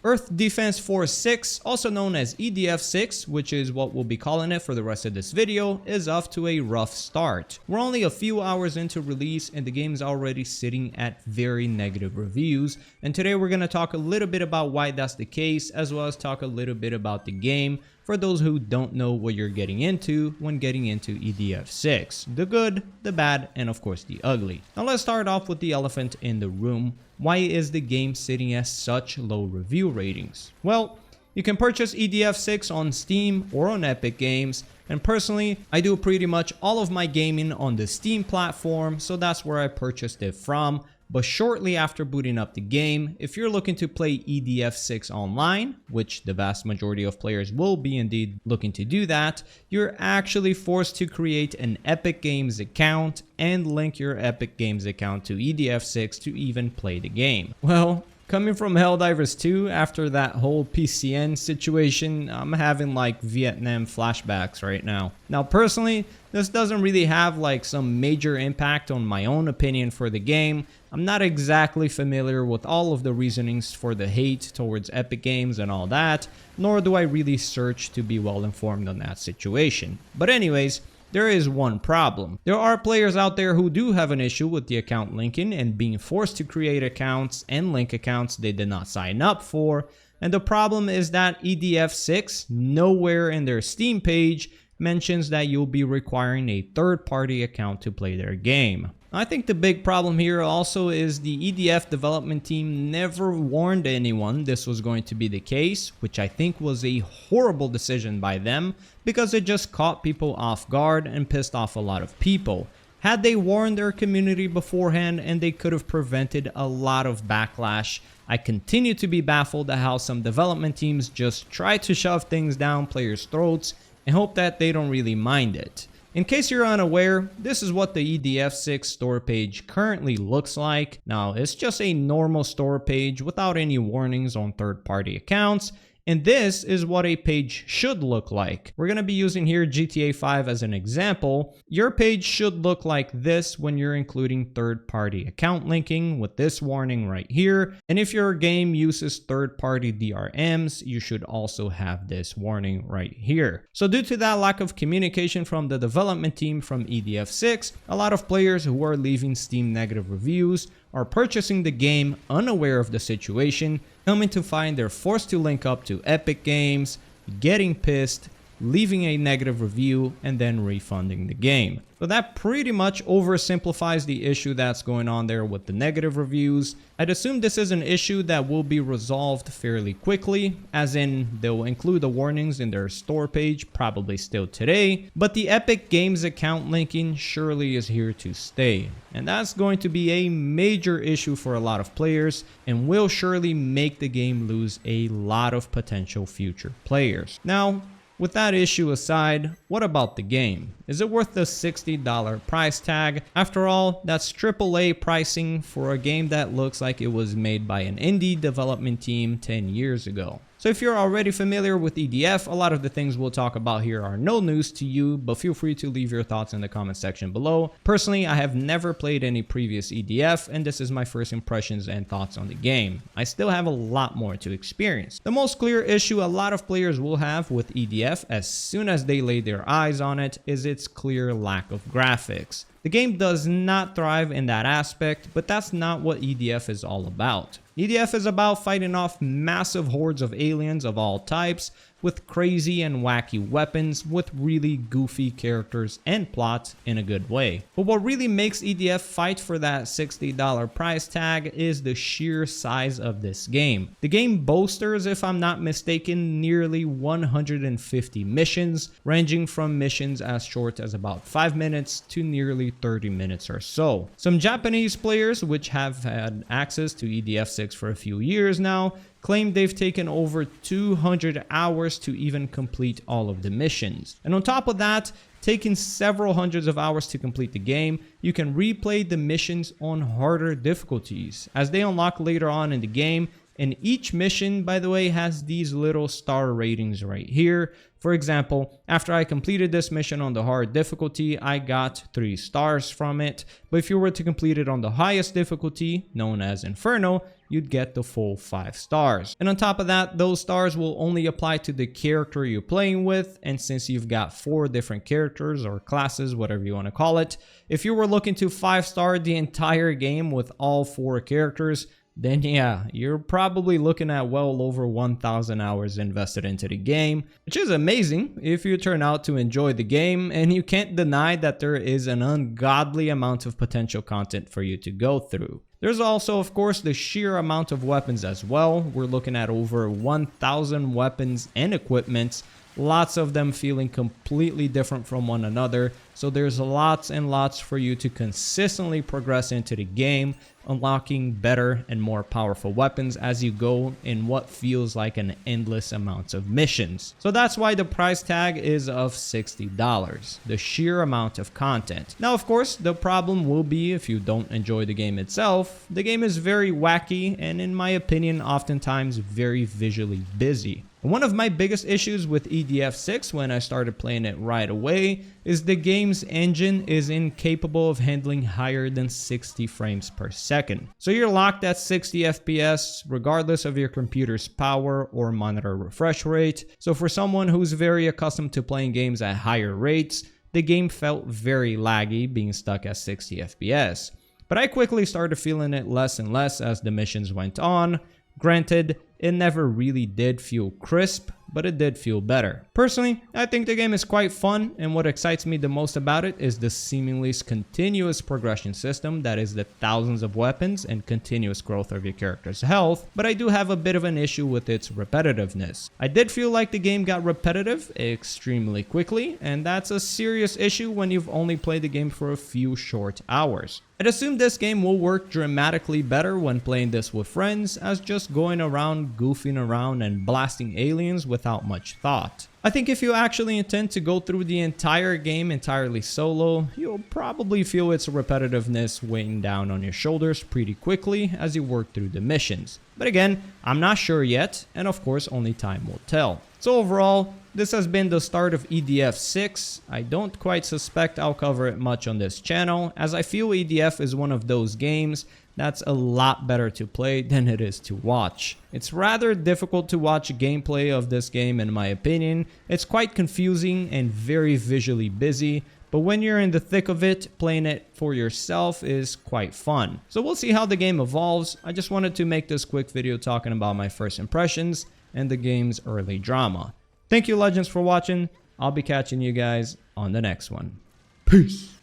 Earth Defense Force 6, also known as EDF-6, which is what we'll be calling it for the rest of this video, is off to a rough start. We're only a few hours into release and the game's already sitting at very negative reviews, and today we're going to talk a little bit about why that's the case, as well as talk a little bit about the game for those who don't know what you're getting into when getting into EDF-6. The good, the bad, and of course the ugly. Now let's start off with the elephant in the room. Why is the game sitting at such low review ratings? Well, you can purchase EDF-6 on Steam or on Epic Games, and personally, I do pretty much all of my gaming on the Steam platform, so that's where I purchased it from. But shortly after booting up the game, if you're looking to play EDF-6 online, which the vast majority of players will be indeed looking to do that, you're actually forced to create an Epic Games account and link your Epic Games account to EDF-6 to even play the game. Well, coming from Helldivers 2, after that whole PCN situation, I'm having like Vietnam flashbacks right now. Now personally, this doesn't really have like some major impact on my own opinion for the game. I'm not exactly familiar with all of the reasonings for the hate towards Epic Games and all that, nor do I really search to be well informed on that situation. But anyways, there is one problem. There are players out there who do have an issue with the account linking and being forced to create accounts and link accounts they did not sign up for. And the problem is that EDF-6 nowhere in their Steam page mentions that you'll be requiring a third-party account to play their game. I think the big problem here also is the EDF development team never warned anyone this was going to be the case, which I think was a horrible decision by them because it just caught people off guard and pissed off a lot of people. Had they warned their community beforehand, and they could have prevented a lot of backlash. I continue to be baffled at how some development teams just try to shove things down players' throats and hope that they don't really mind it. In case you're unaware, this is what the EDF-6 store page currently looks like. Now, it's just a normal store page without any warnings on third-party accounts. And this is what a page should look like. We're going to be using here GTA 5 as an example. Your page should look like this when you're including third-party account linking with this warning right here. And if your game uses third-party DRMs, you should also have this warning right here. So due to that lack of communication from the development team from EDF-6, a lot of players who are leaving Steam negative reviews are purchasing the game unaware of the situation, coming to find they're forced to link up to Epic Games, getting pissed, leaving a negative review, and then refunding the game. So that pretty much oversimplifies the issue that's going on there with the negative reviews. I'd assume this is an issue that will be resolved fairly quickly, as in they'll include the warnings in their store page, probably still today, but the Epic Games account linking surely is here to stay. And that's going to be a major issue for a lot of players and will surely make the game lose a lot of potential future players. Now, with that issue aside, what about the game? Is it worth the $60 price tag? After all, that's AAA pricing for a game that looks like it was made by an indie development team 10 years ago. So if you're already familiar with EDF, a lot of the things we'll talk about here are no news to you, but feel free to leave your thoughts in the comment section below. Personally, I have never played any previous EDF, and this is my first impressions and thoughts on the game. I still have a lot more to experience. The most clear issue a lot of players will have with EDF as soon as they lay their eyes on it is its clear lack of graphics. The game does not thrive in that aspect, but that's not what EDF is all about. EDF is about fighting off massive hordes of aliens of all types with crazy and wacky weapons with really goofy characters and plots in a good way. But what really makes EDF fight for that $60 price tag is the sheer size of this game. The game boasts, if I'm not mistaken, nearly 150 missions, ranging from missions as short as about 5 minutes to nearly 30 minutes or so. Some Japanese players, which have had access to EDF-6 for a few years now, claim they've taken over 200 hours to even complete all of the missions. And on top of that, taking several hundreds of hours to complete the game, you can replay the missions on harder difficulties as they unlock later on in the game. And each mission, by the way, has these little star ratings right here. For example, after I completed this mission on the hard difficulty, I got 3 stars from it. But if you were to complete it on the highest difficulty, known as Inferno, you'd get the full 5 stars. And on top of that, those stars will only apply to the character you're playing with, and since you've got 4 different characters or classes, whatever you want to call it, if you were looking to 5-star the entire game with all 4 characters, then yeah, you're probably looking at well over 1,000 hours invested into the game, which is amazing if you turn out to enjoy the game, and you can't deny that there is an ungodly amount of potential content for you to go through. There's also, of course, the sheer amount of weapons as well. We're looking at over 1,000 weapons and equipments, lots of them feeling completely different from one another. So there's lots and lots for you to consistently progress into the game, unlocking better and more powerful weapons as you go in what feels like an endless amount of missions. So that's why the price tag is of $60, the sheer amount of content. Now, of course, the problem will be if you don't enjoy the game itself. The game is very wacky and, in my opinion, oftentimes very visually busy. One of my biggest issues with EDF6 when I started playing it right away is the game's engine is incapable of handling higher than 60 frames per second. So you're locked at 60 FPS regardless of your computer's power or monitor refresh rate. So for someone who's very accustomed to playing games at higher rates, the game felt very laggy being stuck at 60 FPS. But I quickly started feeling it less and less as the missions went on. Granted, it never really did feel crisp, but it did feel better. Personally, I think the game is quite fun, and what excites me the most about it is the seemingly continuous progression system that is the thousands of weapons and continuous growth of your character's health, but I do have a bit of an issue with its repetitiveness. I did feel like the game got repetitive extremely quickly, and that's a serious issue when you've only played the game for a few short hours. I'd assume this game will work dramatically better when playing this with friends, as just going around, goofing around, and blasting aliens without much thought. I think if you actually intend to go through the entire game entirely solo, you'll probably feel its repetitiveness weighing down on your shoulders pretty quickly as you work through the missions. But again, I'm not sure yet, and of course only time will tell. So overall, this has been the start of EDF 6. I don't quite suspect I'll cover it much on this channel, as I feel EDF is one of those games that's a lot better to play than it is to watch. It's rather difficult to watch gameplay of this game in my opinion. It's quite confusing and very visually busy, but when you're in the thick of it, playing it for yourself is quite fun. So we'll see how the game evolves. I just wanted to make this quick video talking about my first impressions and the game's early drama. Thank you, Legends, for watching. I'll be catching you guys on the next one. Peace!